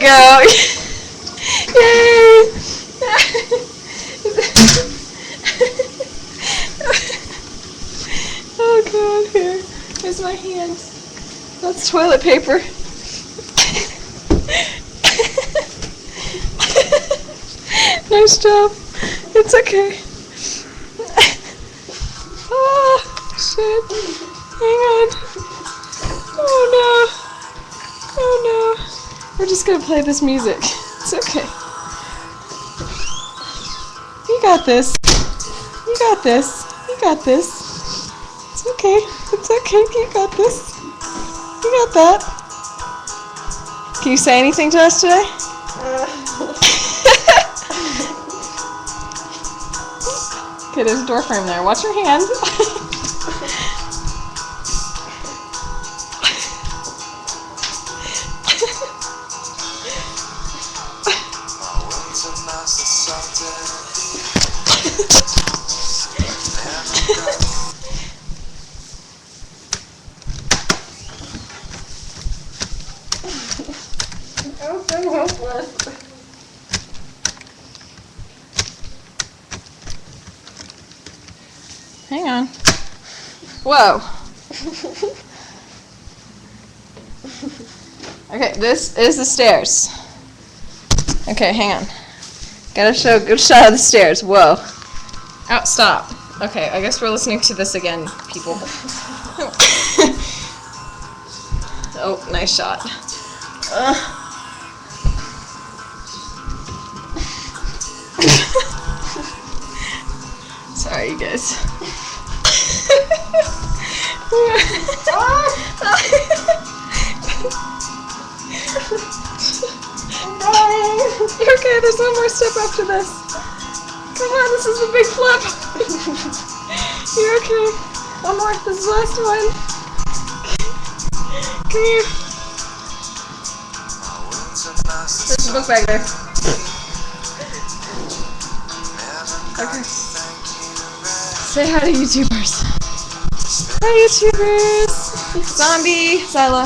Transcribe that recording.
go. Yay! Oh god, here's my hand. That's toilet paper. Nice job. It's okay. Oh, shit. Hang on. Oh no. Oh no. We're just gonna play this music. It's okay. You got this. You got this. You got this. It's okay. It's okay. You got this. You got that. Can you say anything to us today? Okay, there's a door frame there. Watch your hand. I'm so hopeless. Hang on. Whoa. Okay, this is the stairs. Okay, hang on. Gotta show a good shot of the stairs. Whoa. Oh, stop. Okay, I guess we're listening to this again, people. Oh, nice shot. Sorry, you guys. You're okay, there's one more step after this. Come on, this is the big flip. You're okay. One more, this is the last one. Come here. There's a book bag there. Okay. Say hi to YouTubers. Hi YouTubers. Zombie, Zyla.